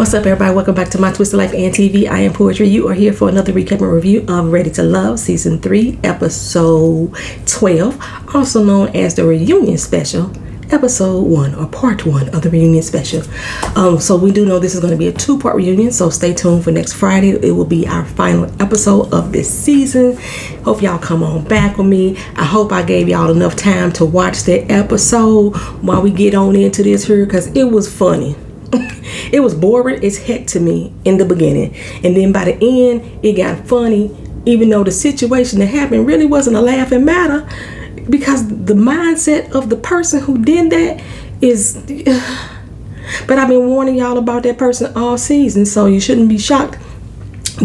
What's up, everybody? Welcome back to My Twisted Life and TV. I am Poetry. You are here for another recap and review of Ready to Love, Season 3, Episode 12, also known as the Reunion Special, Episode 1, or Part 1 of the Reunion Special. So we do know this is going to be a two-part reunion, so stay tuned for next Friday. It will be our final episode of this season. Hope y'all come on back with me. I hope I gave y'all enough time to watch that episode while we get on into this here, because it was funny. It was boring as heck to me in the beginning, and then by the end it got funny, even though the situation that happened really wasn't a laughing matter, because the mindset of the person who did that is but I've been warning y'all about that person all season, so you shouldn't be shocked.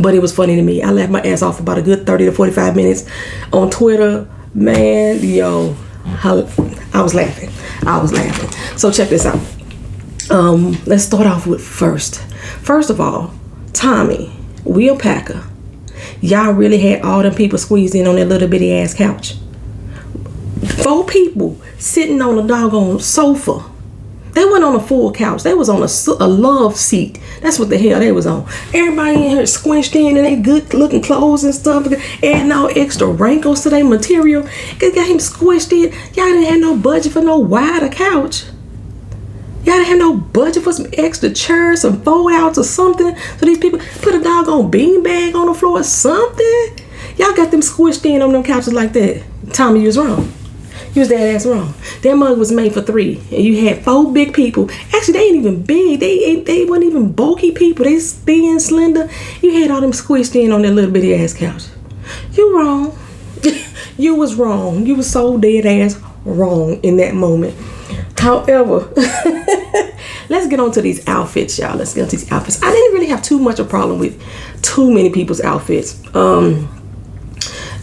But it was funny to me. I laughed my ass off about a good 30 to 45 minutes on Twitter. Man, yo, I was laughing. So check this out. Let's start off with first of all, Tommy, Will Packer. Y'all really had all them people squeezed in on that little bitty ass couch. 4 people sitting on a doggone sofa. They weren't on a full couch. They was on a love seat. That's what the hell they was on. Everybody in here squinched in they good looking clothes and stuff, adding all extra wrinkles to their material. Got him squished in. Y'all didn't have no budget for no wider couch. Y'all didn't have no budget for some extra chairs, some fold outs or something. So these people put a doggone beanbag on the floor or something. Y'all got them squished in on them couches like that. Tommy, you was wrong. You was that ass wrong. That mug was made for 3. And you had 4 big people. Actually, they ain't even big. They weren't even bulky people. They thin, slender. You had all them squished in on that little bitty ass couch. You wrong. You was wrong. You was so dead ass wrong in that moment. However, let's get on to these outfits, y'all. Let's get on to these outfits. I didn't really have too much of a problem with too many people's outfits.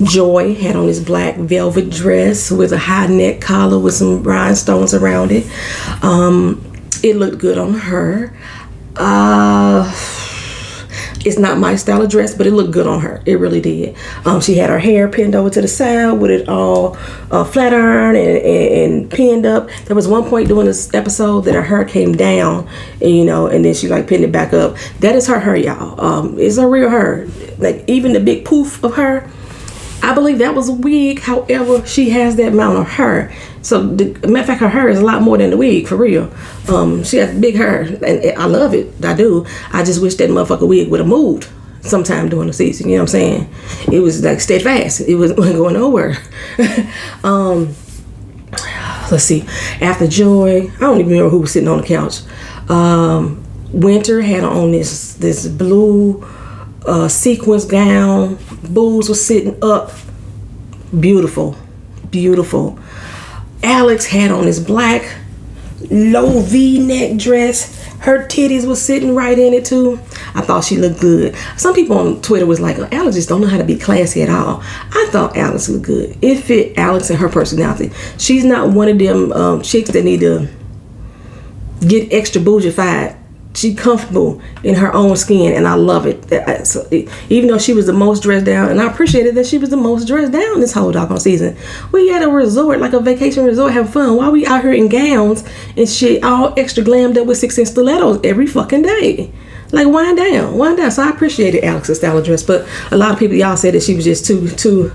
Joy had on this black velvet dress with a high neck collar with some rhinestones around it. It looked good on her. It's not my style of dress, but it looked good on her. It really did. She had her hair pinned over to the side with it all flat iron and pinned up. There was one point during this episode that her hair came down, and then she like pinned it back up. That is her hair, y'all. It's a real hair. Like even the big poof of her, I believe that was a wig. However, she has that amount of hair. So, matter of fact, her hair is a lot more than the wig, for real. She has big hair, and I love it. I do. I just wish that motherfucker wig would have moved sometime during the season. You know what I'm saying? It was like steadfast. It wasn't going nowhere. Let's see. After Joy, I don't even remember who was sitting on the couch. Wynter had on this blue sequins gown. Boobs was sitting up. Beautiful. Alex had on this black low V-neck dress. Her titties was sitting right in it too. I thought she looked good. Some people on Twitter was like, Alex just don't know how to be classy at all. I thought Alex looked good. It fit Alex and her personality. She's not one of them chicks that need to get extra bougie-fied. She's comfortable in her own skin, and I love it. Even though she was the most dressed down, and I appreciated that she was the most dressed down this whole doggone season. We at a resort, like a vacation resort, having fun, while we out here in gowns and shit, all extra glammed up with 6-inch stilettos every fucking day. Like, wind down. So I appreciated Alex's style of dress, but a lot of people, y'all said that she was just too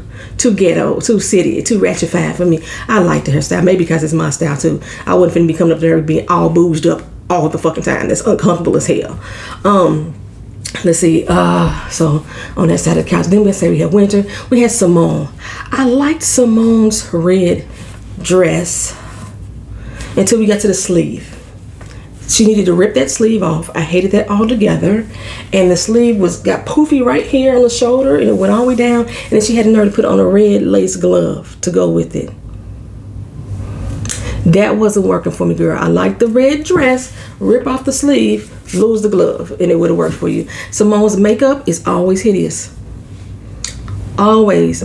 ghetto, too city, too ratchet-fied for me. I liked her style, maybe because it's my style too. I wouldn't finna be coming up to her being all bouged up all the fucking time. That's uncomfortable as hell. Let's see. So on that side of the couch, then we had Wynter. We had Symone. I liked Symone's red dress until we got to the sleeve. She needed to rip that sleeve off. I hated that altogether. And the sleeve got poofy right here on the shoulder, and it went all the way down. And then she had the nerve to put on a red lace glove to go with it. That wasn't working for me, girl. I like the red dress, rip off the sleeve, lose the glove, and it would have worked for you. Symone's makeup is always hideous. Always.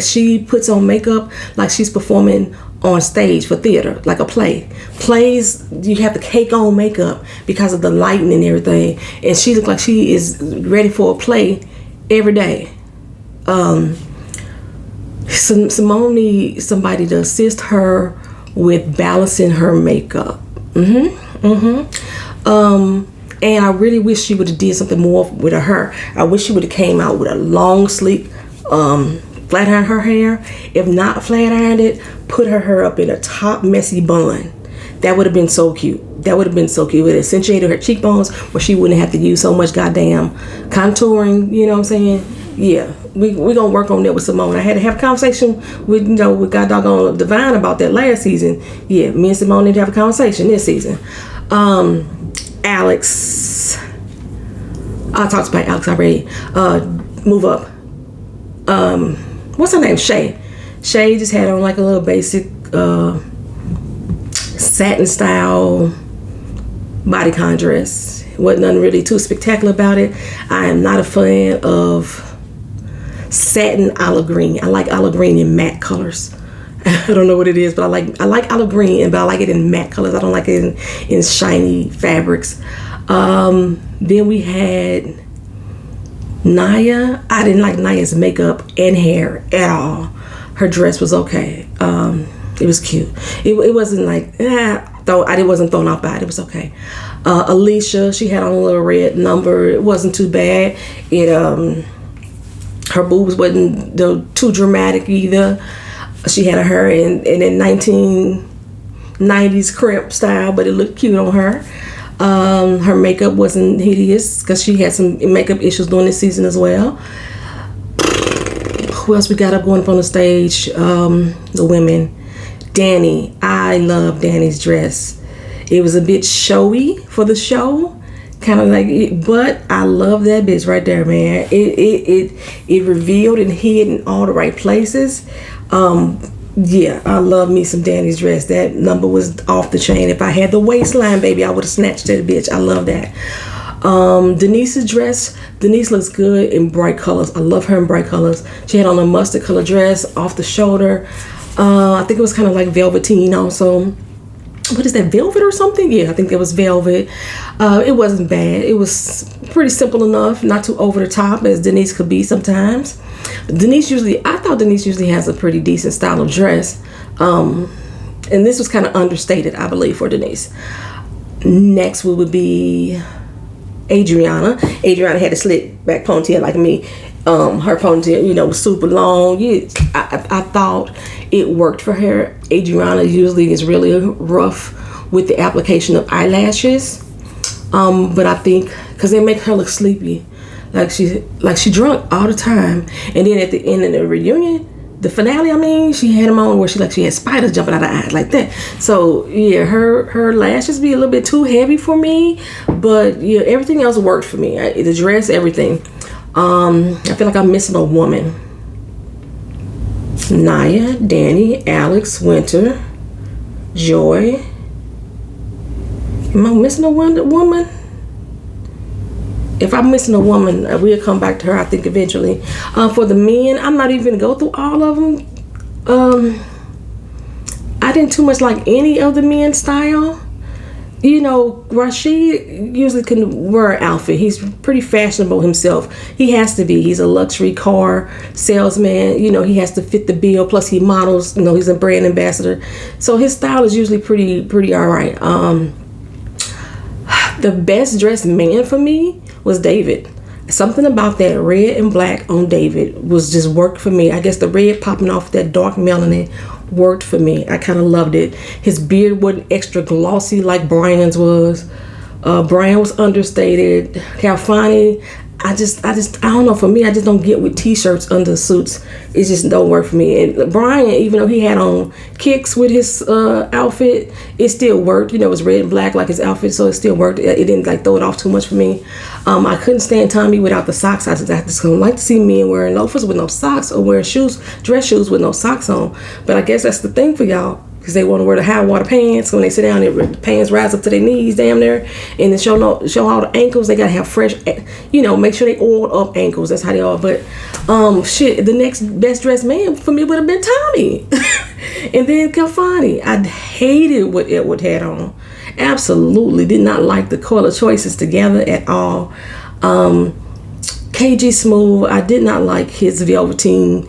She puts on makeup like she's performing on stage for theater, like a play. Plays, you have to cake on makeup because of the lighting and everything. And she looks like she is ready for a play every day. Symone needs somebody to assist her with balancing her makeup. And I really wish she would have did something more with her hair. I wish she would have came out with a long, sleek, flat iron her hair. If not flat ironed it, put her hair up in a top messy bun. That would have been so cute. That would have been so cute. It would have accentuated her cheekbones where she wouldn't have to use so much goddamn contouring. You know what I'm saying? Yeah, we gonna work on that with Symone. I had to have a conversation with with God doggone Divine about that last season. Yeah, me and Symone need to have a conversation this season. Alex, I talked about Alex already. Move up. What's her name? Shay. Shay just had on like a little basic satin style bodycon dress. Wasn't nothing really too spectacular about it. I am not a fan of satin olive green. I like olive green in matte colors. I don't know what it is, but I like olive green, but I like it in matte colors. I don't like it in shiny fabrics. Then we had Naya. I didn't like Naya's makeup and hair at all. Her dress was okay. It was cute. It wasn't like I wasn't thrown off by it. It was okay. Alisha, she had on a little red number. It wasn't too bad. Her boobs wasn't too dramatic either. She had her in 1990s crimp style, but it looked cute on her. Her makeup wasn't hideous because she had some makeup issues during this season as well. Who else we got going up on the stage? The women. Dani. I love Dani's dress. It was a bit showy for the show. Kind of like it, but I love that bitch right there, man. It revealed and hid in all the right places. Yeah, I love me some Dani's dress. That number was off the chain. If I had the waistline, baby, I would have snatched that bitch. I love that. Denise's dress. Denise looks good in bright colors. I love her in bright colors. She had on a mustard color dress off the shoulder. I think it was kind of like velveteen also. What is that, velvet or something? Yeah, I think it was velvet. It wasn't bad. It was pretty simple enough, not too over the top as Denise could be sometimes. I thought Denise usually has a pretty decent style of dress. And this was kind of understated, I believe, for Denise. Next would be Adriana. Adriana had a slick back ponytail like me. Her ponytail, was super long. Yeah, I thought it worked for her. Adriana usually is really rough with the application of eyelashes. But I think because they make her look sleepy, like she drunk all the time. And then at the end of the reunion, the finale, she had them on where she had spiders jumping out of her eyes like that. So yeah, her lashes be a little bit too heavy for me. But yeah, everything else worked for me. The dress, everything. I feel like I'm missing a woman. Naya, Dani, Alex, Wynter, Joy. Am I missing a woman? If I'm missing a woman, we'll come back to her, I think, eventually. For the men, I'm not even going to go through all of them. I didn't too much like any of the men's style. Rashid usually can wear an outfit. He's pretty fashionable himself. He has to be. He's a luxury car salesman. He has to fit the bill. Plus he models. He's a brand ambassador. So his style is usually pretty all right. The best dressed man for me was David. Something about that red and black on David was just worked for me. I guess the red popping off that dark melanin worked for me. I kind of loved it. His beard wasn't extra glossy like Brian's was. Brian was understated. Calfani, I don't know. For me, I just don't get with t-shirts under suits. It just don't work for me. And Brian, even though he had on kicks with his outfit, it still worked. It was red and black like his outfit, so it still worked. It didn't throw it off too much for me. I couldn't stand Tommy without the socks. I just don't like to see men wearing loafers with no socks or wearing dress shoes with no socks on. But I guess that's the thing for y'all. Because they want to wear the high water pants. When they sit down, the pants rise up to their knees damn near. And then show all the ankles. They got to have fresh, make sure they oiled up ankles. That's how they are. But, the next best dressed man for me would have been Tommy. And then Calfani. I hated what Edward had on. Absolutely did not like the color choices together at all. KG Smooth, I did not like his velveteen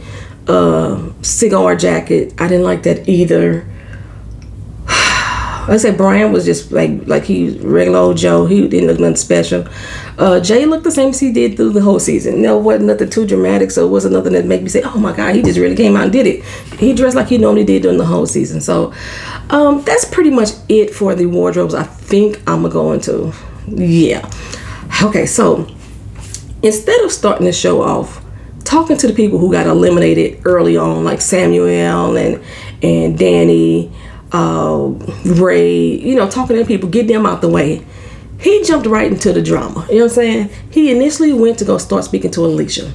cigar jacket. I didn't like that either. I said Brian was just like he regular old Joe. He didn't look nothing special. Jay looked the same as he did through the whole season. No, wasn't nothing too dramatic, so it wasn't nothing that made me say, oh my God, he just really came out and did it. He dressed like he normally did during the whole season. So that's pretty much it for the wardrobes I think I'm going to go into. Yeah. Okay, so instead of starting the show off talking to the people who got eliminated early on, like Samuel and Danny, Ray, talking to people, get them out the way, he jumped right into the drama. You know what I'm saying? He initially went to go start speaking to Alisha.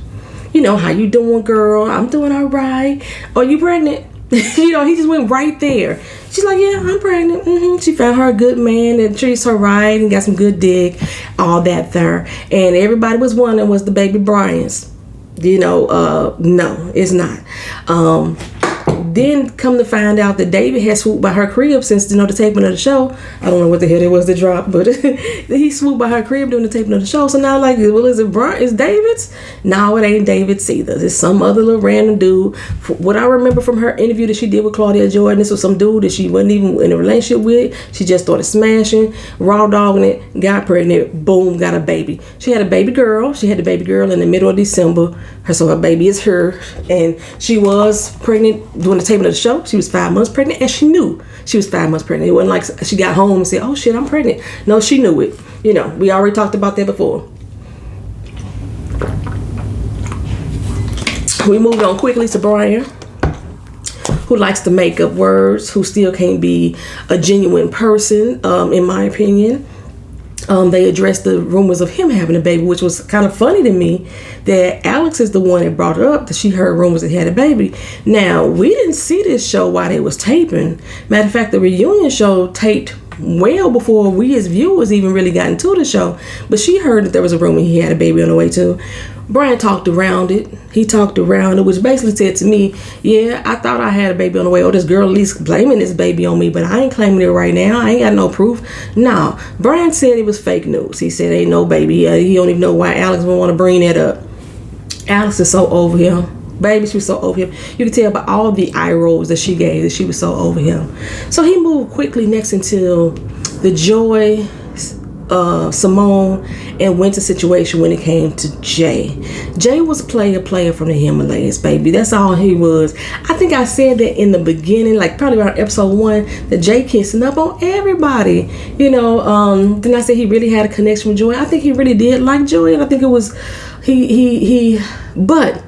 How you doing, girl? I'm doing all right. Are you pregnant? He just went right there. She's like, yeah, I'm pregnant. She found her a good man that treats her right and got some good dick, all that there. And everybody was wondering, was the baby Brian's? No, it's not. Then come to find out that David had swooped by her crib since the taping of the show. I don't know what the hell it was to drop, but he swooped by her crib during the taping of the show. So now, well, is it Brian? Is David's? No, it ain't David's either. It's some other little random dude. What I remember from her interview that she did with Claudia Jordan, this was some dude that she wasn't even in a relationship with. She just started smashing, raw dogging it, got pregnant, boom, got a baby. She had a baby girl. She had the baby girl in the middle of December. So her baby is her, and she was pregnant during the taping of the show. She was 5 months pregnant, and she knew she was 5 months pregnant. It wasn't like she got home and said, oh shit, I'm pregnant. No, she knew it. We already talked about that before. We moved on quickly to Brian, who likes to make up words, who still can't be a genuine person, in my opinion. They addressed the rumors of him having a baby, which was kind of funny to me that Alex is the one that brought it up, that she heard rumors that he had a baby. Now, we didn't see this show while they was taping. Matter of fact, the reunion show taped well before we as viewers even really got into the show. But she heard that there was a rumor he had a baby on the way too. Brian talked around it. He talked around it, which basically said to me, yeah, I thought I had a baby on the way. Oh, this girl at least blaming this baby on me, but I ain't claiming it right now. I ain't got no proof. No, Brian said it was fake news. He said ain't no baby. He don't even know why Alex would want to bring that up. Alex is so over him. Baby, she was so over him. You can tell by all the eye rolls that she gave that she was so over him. So he moved quickly next into the Joy, Symone, and Wynter situation when it came to Jay. Jay was player from the Himalayas, baby. That's all he was. I think I said that in the beginning, like probably around episode 1, that Jay kissing up on everybody. Then I said he really had a connection with Joy. I think he really did like Joy, and I think it was but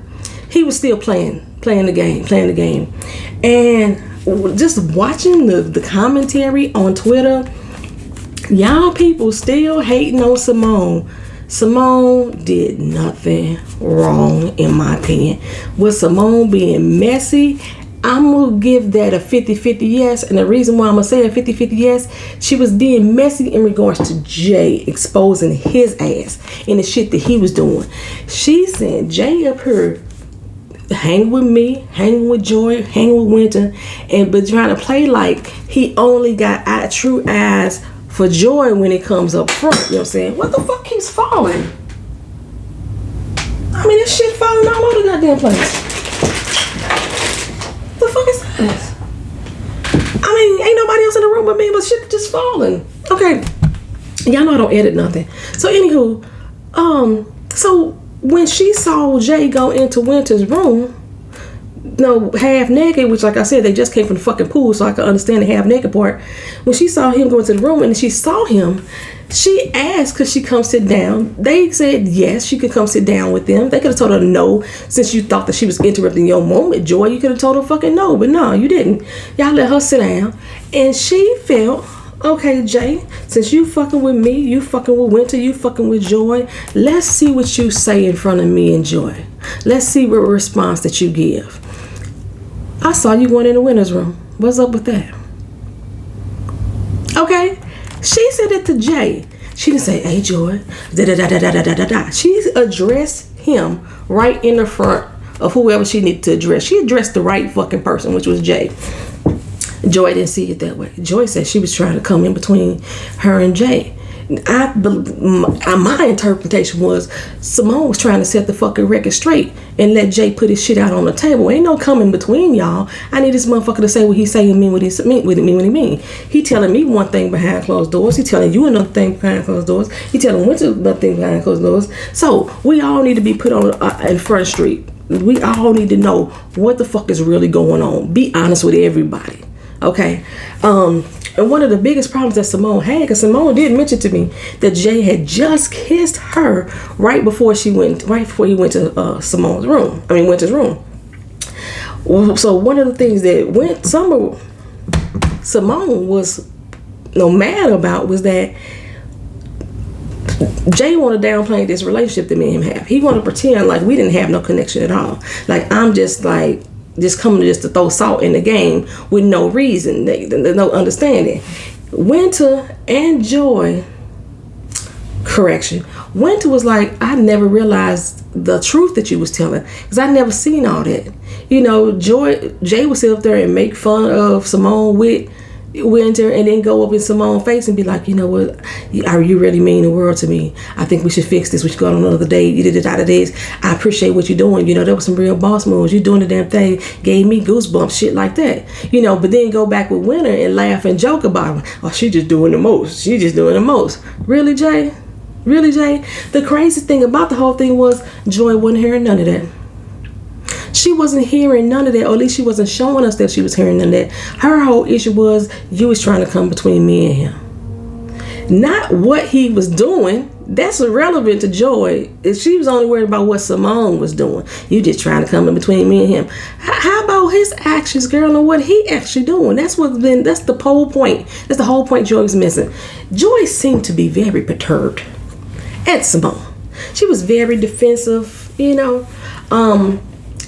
he was still playing the game. And just watching the commentary on Twitter, y'all people still hating on Symone. Symone did nothing wrong, in my opinion. Was Symone being messy? I'm going to give that a 50-50 yes. And the reason why I'm going to say a 50-50 yes, she was being messy in regards to Jay exposing his ass and the shit that he was doing. She said Jay up here hanging with me, hanging with Joy, hanging with Wynter, but trying to play like he only got true eyes for Joy when it comes up front. You know what I'm saying? What the fuck keeps falling? I mean, this shit falling all over the goddamn place. The fuck is this? I mean, ain't nobody else in the room but me, but shit just falling. Okay. Y'all know I don't edit nothing. So anywho, so when she saw Jay go into Wynter's room, half naked, which like I said, they just came from the fucking pool, so I could understand the half naked part. When she saw him go into the room and she saw him, she asked, could she come sit down? They said yes, she could come sit down with them. They could have told her no, since you thought that she was interrupting your moment, Joy. You could have told her fucking no, but no, you didn't. Y'all let her sit down, and she felt, okay, Jay, since you fucking with me, you fucking with Wynter, you fucking with Joy, let's see what you say in front of me and Joy. Let's see what response that you give. I saw you going in the Wynter's room. What's up with that? Okay. She said it to Jay. She didn't say, hey, Joy, da-da-da-da-da-da-da-da. She addressed him right in the front of whoever she needed to address. She addressed the right fucking person, which was Jay. Joy didn't see it that way. Joy said she was trying to come in between her and Jay. My interpretation was Symone was trying to set the fucking record straight and let Jay put his shit out on the table. Ain't no coming between y'all. I need this motherfucker to say what he say and mean what he mean. He telling me one thing behind closed doors. He telling you another thing behind closed doors. He telling Wynter another thing behind closed doors. So we all need to be put on in Front Street. We all need to know what the fuck is really going on. Be honest with everybody. Okay? And one of the biggest problems that Symone had, because Symone did mention to me that Jay had just kissed her right before he went to Symone's room. Wynter's room. So one of the things that Symone was mad about was that Jay wanted to downplay this relationship that me and him have. He wanted to pretend like we didn't have no connection at all. Like I'm just coming just to throw salt in the game with no reason, no understanding. Wynter and Joy, Wynter was like, I never realized the truth that you was telling, because I never seen all that. Jay would sit up there and make fun of Symone with Wynter and then go up in Symone's face and be like, you know what, you really mean the world to me. I think we should fix this. We should go on another date. You did it out of this. I appreciate what you're doing. That was some real boss moves. You doing the damn thing. Gave me goosebumps, shit like that. But then go back with Wynter and laugh and joke about it. Oh, she just doing the most. She just doing the most. Really, Jay? Really, Jay? The crazy thing about the whole thing was Joy wasn't hearing none of that. She wasn't hearing none of that, or at least she wasn't showing us that she was hearing none of that. Her whole issue was you was trying to come between me and him. Not what he was doing. That's irrelevant to Joy. She was only worried about what Symone was doing. You just trying to come in between me and him. How about his actions, girl, and what he actually doing? That's the whole point. That's the whole point Joy was missing. Joy seemed to be very perturbed at Symone. She was very defensive,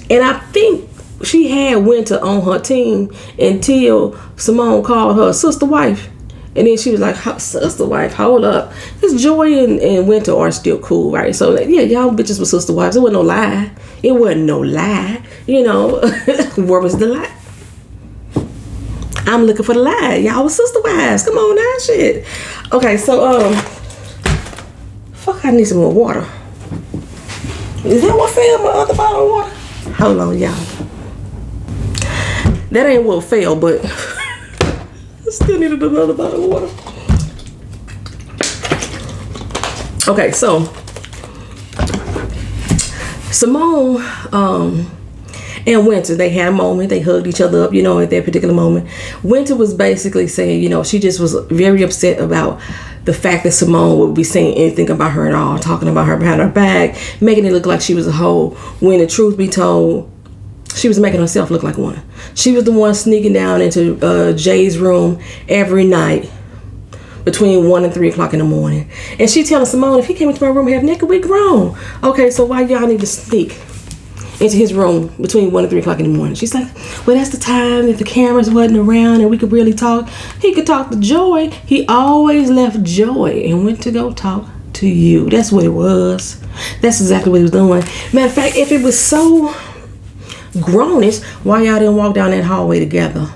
and I think she had Wynter on her team until Symone called her sister wife. And then she was like, sister wife, hold up. Because Joy and Wynter are still cool, right? So, yeah, y'all bitches were sister wives. It wasn't no lie. Where was the lie? I'm looking for the lie. Y'all was sister wives. Come on now, shit. Okay, so, I need some more water. Is that what fell? My other bottle of water? Hold on, y'all. That ain't what fell, but I still needed another bottle of water. Okay, so Symone and Wynter, they had a moment. They hugged each other up, at that particular moment. Wynter was basically saying, she just was very upset about the fact that Symone would be saying anything about her at all, talking about her behind her back, making it look like she was a hoe, when the truth be told, she was making herself look like one. She was the one sneaking down into Jay's room every night between 1 and 3 o'clock in the morning. And she telling Symone, if he came into my room half naked, we grown. Okay, so why y'all need to sneak into his room between 1 and 3 o'clock in the morning? She's like, well, that's the time if the cameras wasn't around and we could really talk. He could talk to Joy. He always left Joy and went to go talk to you. That's what it was. That's exactly what he was doing. Matter of fact, if it was so grownish, why y'all didn't walk down that hallway together?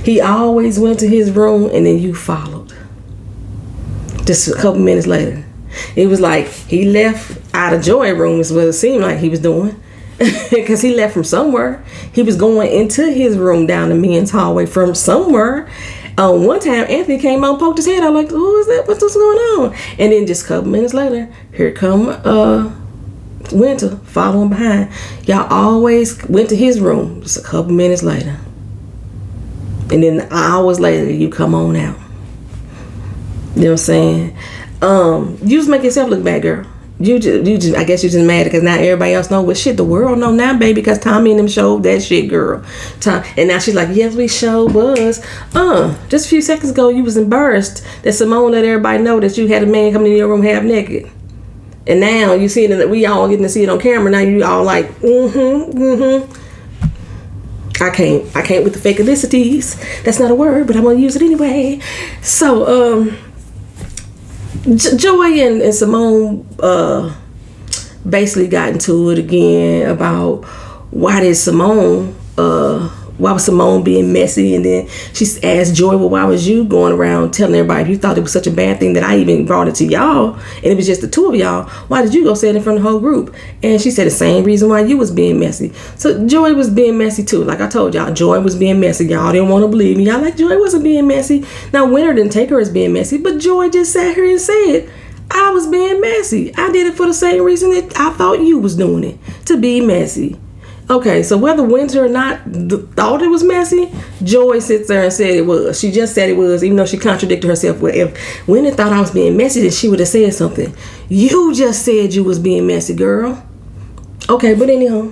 He always went to his room and then you followed. Just a couple minutes later. It was like he left out of Joy room is what it seemed like he was doing. Because he left from somewhere. He was going into his room down the men's hallway from somewhere. One time Anthony came out and poked his head out like, who is that? What's going on? And then just a couple minutes later, here come Wynter following behind. Y'all always went to his room just a couple minutes later. And then hours later, you come on out. You know what I'm saying? You just make yourself look bad, girl. You just I guess you're just mad because now everybody else know what shit the world know now, baby, because Tommy and them showed that shit, girl. And now she's like, yes, we show was. Just a few seconds ago, you was embarrassed that Symone let everybody know that you had a man coming in your room half naked. And now you see it, we all getting to see it on camera. Now you all like, I can't with the fakalicities. That's not a word, but I'm gonna use it anyway. So, Joy and Symone basically got into it again about why did Symone why was Symone being messy? And then she asked Joy, well, why was you going around telling everybody, if you thought it was such a bad thing that I even brought it to y'all, and it was just the two of y'all, why did you go say it in front of the whole group? And she said the same reason why you was being messy. So Joy was being messy too. Like I told y'all, Joy was being messy. Y'all didn't want to believe me. Y'all like Joy wasn't being messy. Now Wynter didn't take her as being messy, but Joy just sat here and said, I was being messy. I did it for the same reason that I thought you was doing it, to be messy. Okay, so whether Wynter or not thought it was messy, Joy sits there and said it was. She just said it was, even though she contradicted herself. Well, if Wynter thought I was being messy, then she would have said something. You just said you was being messy, girl. Okay, but anyhow,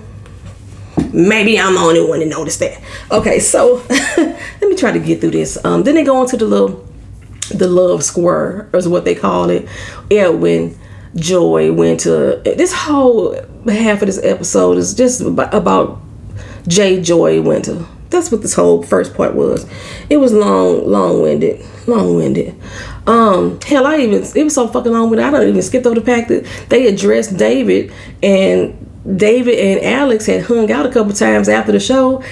maybe I'm the only one to notice that. Okay, so let me try to get through this. Then they go into the love square, is what they call it. Yeah, when Joy went to this whole half of this episode is just about J, Joy, Wynter. That's what this whole first part was. It was long-winded. Hell, it was so fucking long-winded. I don't even skip over the fact that they addressed David and Alex had hung out a couple times after the show.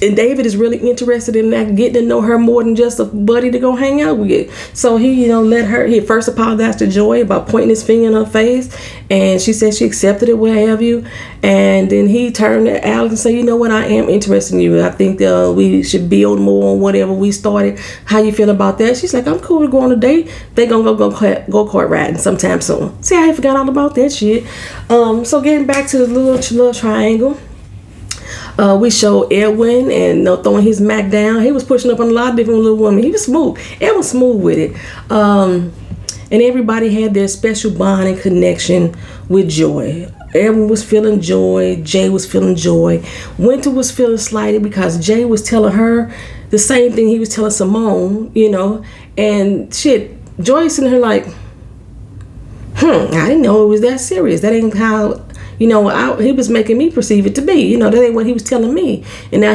And David is really interested in that, getting to know her more than just a buddy to go hang out with. So he, he first apologized to Joy about pointing his finger in her face. And she said she accepted it, what have you. And then he turned to Alex and said, you know what, I am interested in you. I think we should build more on whatever we started. How you feel about that? She's like, I'm cool with going on a date. They gonna go kart riding sometime soon. See, I forgot all about that shit. So getting back to the little love triangle. We showed Edwin and throwing his Mac down. He was pushing up on a lot of different little women. He was smooth. Edwin was smooth with it. And everybody had their special bond and connection with Joy. Edwin was feeling joy. Jay was feeling joy. Wynter was feeling slighted because Jay was telling her the same thing he was telling Symone, And shit, Joy sitting here like, I didn't know it was that serious. That ain't how... he was making me perceive it to be. That ain't what he was telling me. And now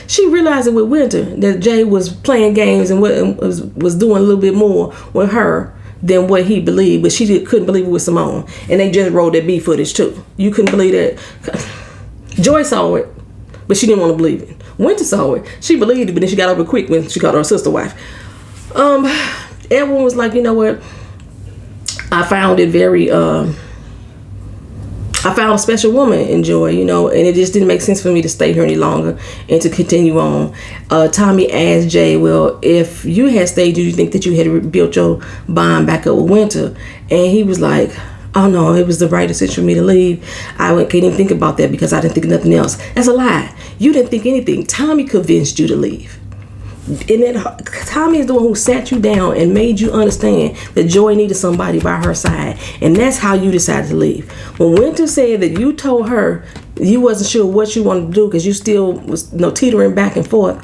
she realized it with Wynter, that Jay was playing games and was doing a little bit more with her than what he believed. But she couldn't believe it with Symone. And they just rolled that B footage too. You couldn't believe that. Joy saw it, but she didn't want to believe it. Wynter saw it. She believed it, but then she got over quick when she called her sister wife. Everyone was like, you know what? I found it very... I found a special woman in Joy, and it just didn't make sense for me to stay here any longer and to continue on. Tommy asked Jay, well, if you had stayed, do you think that you had built your bond back up with Wynter? And he was like, oh no, it was the right decision for me to leave. I can't even think about that because I didn't think of nothing else. That's a lie. You didn't think anything. Tommy convinced you to leave. And Tommy is the one who sat you down and made you understand that Joy needed somebody by her side, and that's how you decided to leave. When Wynter said that you told her you wasn't sure what you wanted to do because you still was teetering back and forth,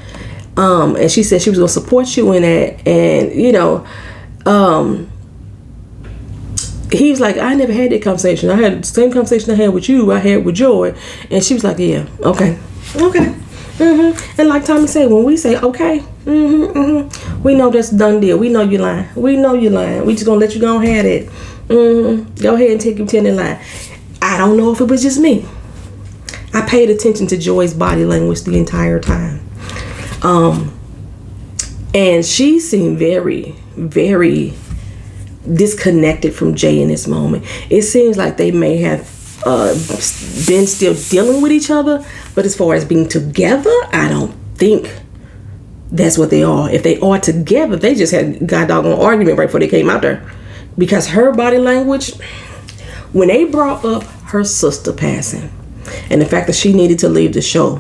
and she said she was going to support you in that, and he was like, I never had that conversation. I had the same conversation I had with you, I had with Joy, and she was like, yeah, okay. And like Tommy said, when we say okay, we know that's a done deal. We know you're lying. We just gonna let you go ahead it. Go ahead and take your 10 in line. I don't know if it was just me. I paid attention to Joy's body language the entire time, and she seemed very, very disconnected from Jay in this moment. It seems like they may have been still dealing with each other, but as far as being together, I don't think that's what they are. If they are together, they just had got a doggone argument right before they came out there, because her body language, when they brought up her sister passing and the fact that she needed to leave the show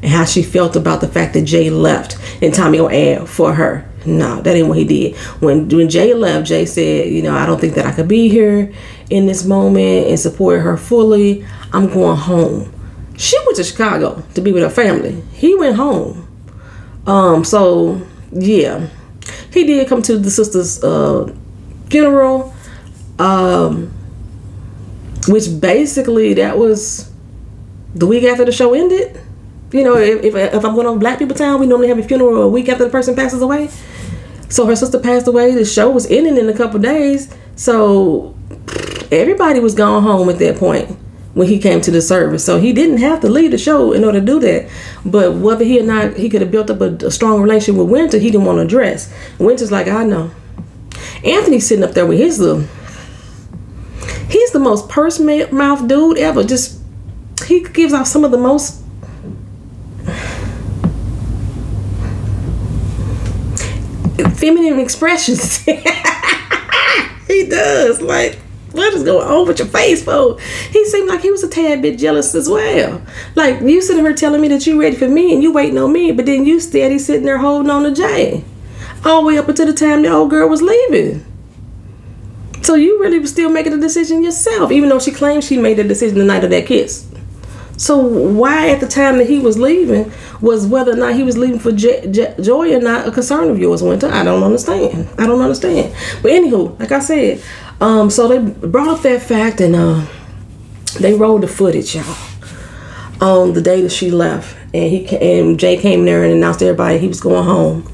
and how she felt about the fact that Jay left and Tommy gonna add for her. No, that ain't what he did. When Jay left, Jay said, I don't think that I could be here in this moment and support her fully. I'm going home. She went to Chicago to be with her family. He went home. So yeah, he did come to the sister's funeral, which basically that was the week after the show ended. If I'm going on Black People Town, we normally have a funeral a week after the person passes away. So her sister passed away. The show was ending in a couple days. So everybody was gone home at that point. when he came to the service. So he didn't have to leave the show in order to do that. But whether he or not he could have built up a strong relationship with Wynter, he didn't want to address. Wynter's like, I know. Anthony's sitting up there with his little... He's the most purse-mouthed dude ever. Just, he gives out some of the most... feminine expressions. He does. Like, what is going on with your face, folks? He seemed like he was a tad bit jealous as well. Like, you sitting here telling me that you ready for me and you waiting on me, but then you steady sitting there holding on to Jay all the way up until the time the old girl was leaving. So you really was still making the decision yourself, even though she claimed she made the decision the night of that kiss. So why at the time that he was leaving was whether or not he was leaving for Joy or not a concern of yours, Wynter? I don't understand. But anywho, like I said, so they brought up that fact and they rolled the footage, y'all, on the day that she left, and Jay came there and announced to everybody he was going home,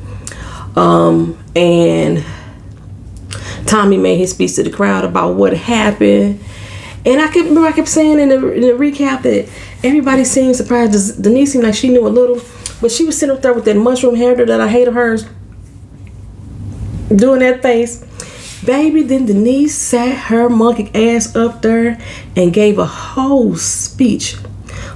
and Tommy made his speech to the crowd about what happened. And I kept saying in the recap that everybody seemed surprised. Denise seemed like she knew a little, but she was sitting up there with that mushroom hair that I hate of hers, doing that face. Baby, then Denise sat her monkey ass up there and gave a whole speech.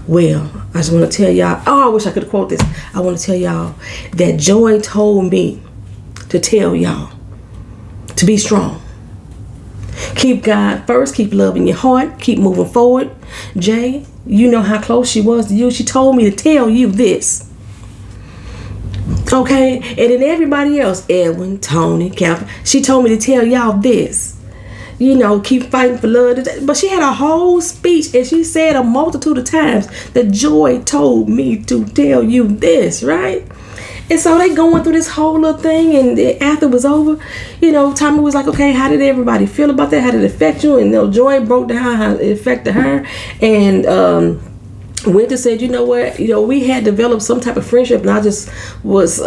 Well, I just want to tell y'all, I wish I could quote this. I want to tell y'all that Joy told me to tell y'all to be strong. Keep God first. Keep love in your heart. Keep moving forward. Jay, you know how close she was to you. She told me to tell you this. Okay? And then everybody else, Edwin, Tony, Calvin, she told me to tell y'all this. You know, keep fighting for love. But she had a whole speech and she said a multitude of times that Joy told me to tell you this, right? And so they going through this whole little thing, and after it was over, you know, Tommy was like, okay, how did everybody feel about that? How did it affect you? And you know, Joy broke down how it affected her. And Wynter said, you know what, you know, we had developed some type of friendship, and I just was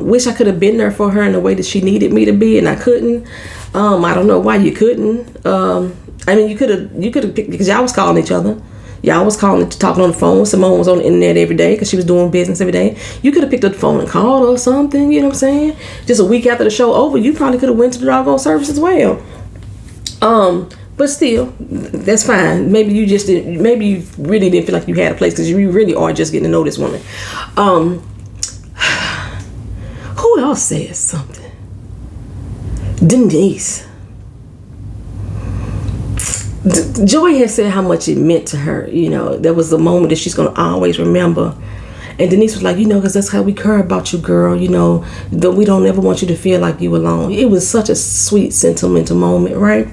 wish I could have been there for her in the way that she needed me to be, and I couldn't. I don't know why you couldn't. I mean, you could have picked, because y'all was calling each other. Y'all was talking on the phone. Symone was on the internet every day because she was doing business every day. You could have picked up the phone and called her or something, you know what I'm saying? Just a week after the show over, you probably could have went to the doggone service as well. But still, that's fine. Maybe you really didn't feel like you had a place because you really are just getting to know this woman. Who else said something? Denise. Joy had said how much it meant to her. You know, there was a moment that she's going to always remember. And Denise was like, you know, because that's how we care about you, girl. You know, that we don't ever want you to feel like you alone. It was such a sweet, sentimental moment, right?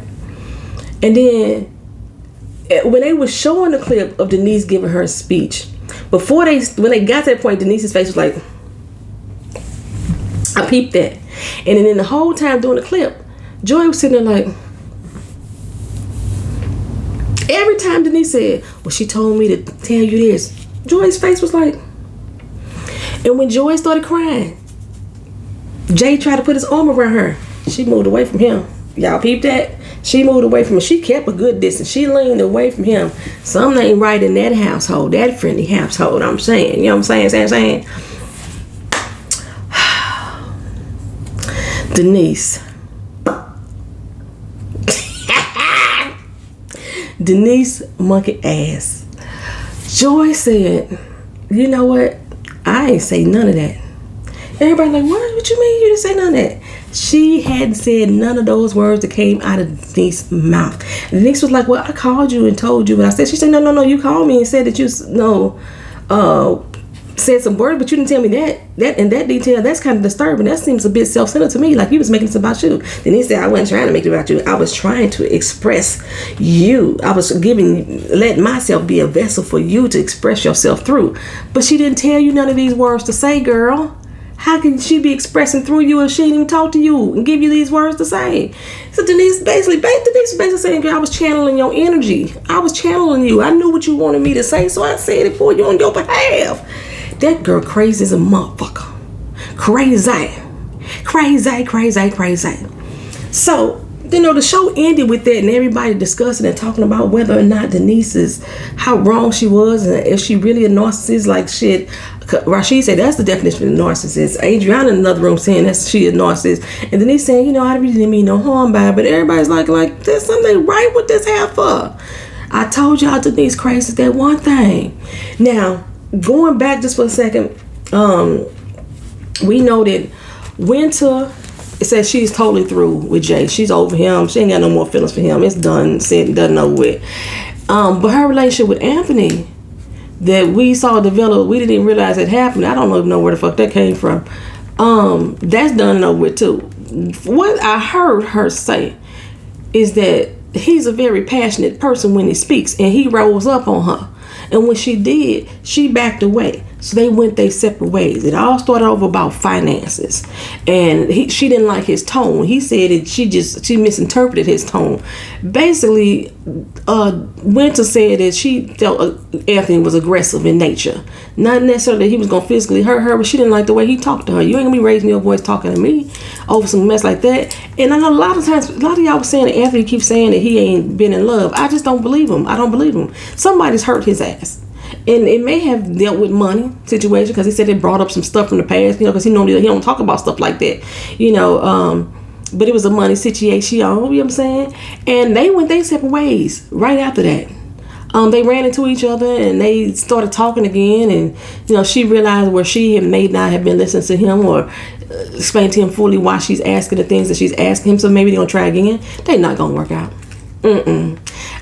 And then when they were showing the clip of Denise giving her speech, when they got to that point, Denise's face was like, I peeped that. And then the whole time doing the clip, Joy was sitting there like, every time Denise said, well, she told me to tell you this, Joy's face was like, and when Joy started crying, Jay tried to put his arm around her. She moved away from him. Y'all peeped that? She moved away from him. She kept a good distance. She leaned away from him. Something ain't right in that household, that friendly household, I'm saying. You know what I'm saying? Denise. Denise monkey ass. Joy said, you know what? I ain't say none of that. Everybody like, what you mean you didn't say none of that? She hadn't said none of those words that came out of Denise's mouth. Denise was like, well, I called you and told you what I said. She said, no, you called me and said that you said some words, but you didn't tell me that in that detail. That's kind of disturbing. That seems a bit self-centered to me, like you was making this about you. Denise said, I wasn't trying to make it about you. I was trying to express you. I was let myself be a vessel for you to express yourself through. But she didn't tell you none of these words to say, girl. How can she be expressing through you if she didn't even talk to you and give you these words to say? So Denise basically saying, girl, I was channeling your energy. I was channeling you. I knew what you wanted me to say, so I said it for you on your behalf. That girl crazy as a motherfucker. Crazy. So you know, the show ended with that, and everybody discussing and talking about whether or not Denise is, how wrong she was, and if she really a narcissist. Like shit, Rashid said that's the definition of a narcissist. Adriana in another room saying that she a narcissist, and Denise saying, you know, I really didn't mean no harm by it, but everybody's like there's something right with this heifer. I told y'all Denise crazy is that one thing. Now, going back just for a second, we know that Wynter says she's totally through with Jay. She's over him. She ain't got no more feelings for him. It's done, said, done over with. But her relationship with Anthony that we saw develop, we didn't even realize it happened. I don't even know where the fuck that came from. That's done and over with too. What I heard her say is that he's a very passionate person when he speaks, and he rose up on her. And when she did, she backed away. So they went their separate ways. It all started over about finances. And she didn't like his tone. He said that she misinterpreted his tone. Basically, Wynter said that she felt Anthony was aggressive in nature. Not necessarily that he was going to physically hurt her, but she didn't like the way he talked to her. You ain't going to be raising your voice talking to me over some mess like that. And I know a lot of times, a lot of y'all was saying that Anthony keeps saying that he ain't been in love. I just don't believe him. I don't believe him. Somebody's hurt his ass. And it may have dealt with money situation, because he said it brought up some stuff from the past, you know, because he don't talk about stuff like that, you know, but it was a money situation, you know what I'm saying? And they went their separate ways right after that. They ran into each other and they started talking again, and you know, she realized where she may not have been listening to him or explained to him fully why she's asking the things that she's asking him, so maybe they're gonna try again. They're not gonna work out.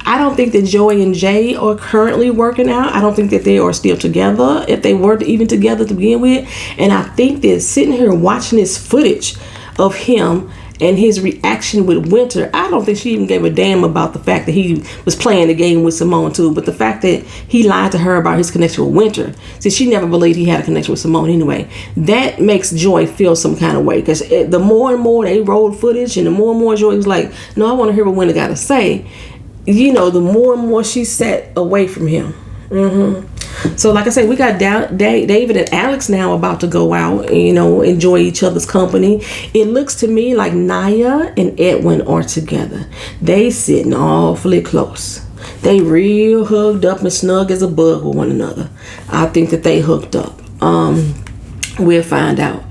I don't think that Joy and Jay are currently working out. I don't think that they are still together, if they were even together to begin with. And I think that sitting here watching this footage of him and his reaction with Wynter, I don't think she even gave a damn about the fact that he was playing the game with Symone too. But the fact that he lied to her about his connection with Wynter, since she never believed he had a connection with Symone anyway, that makes Joy feel some kind of way. Because the more and more they rolled footage, and the more Joy was like, no, I want to hear what Wynter got to say, you know, the more and more she sat away from him. So like I said, we got David and Alex now about to go out and, you know, enjoy each other's company. It looks to me like Naya and Edwin are together. They sitting awfully close. They real hugged up and snug as a bug with one another. I think that they hooked up. We'll find out.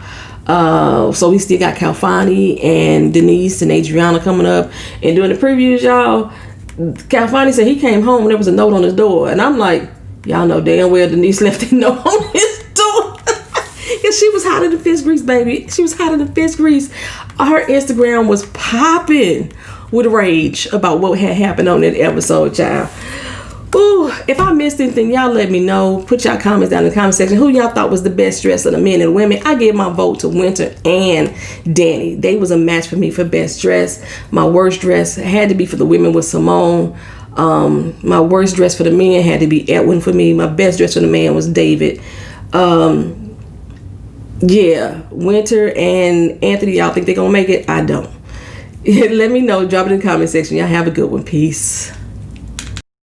So we still got Calfani and Denise and Adriana coming up. And during the previews, y'all, Calfani said he came home and there was a note on his door. And I'm like, y'all know damn well Denise left a note on his door. Because she was hotter than fish grease, baby. She was hotter than fish grease. Her Instagram was popping with rage about what had happened on that episode, child. Ooh, if I missed anything, y'all let me know. Put y'all comments down in the comment section. Who y'all thought was the best dress of the men and women? I gave my vote to Wynter and Danny. They was a match for me for best dress. My worst dress had to be for the women with Symone. My worst dress for the men had to be Edwin for me. My best dress for the man was David. Yeah, Wynter and Anthony, y'all think they gonna make it? I don't. Let me know. Drop it in the comment section. Y'all have a good one. Peace.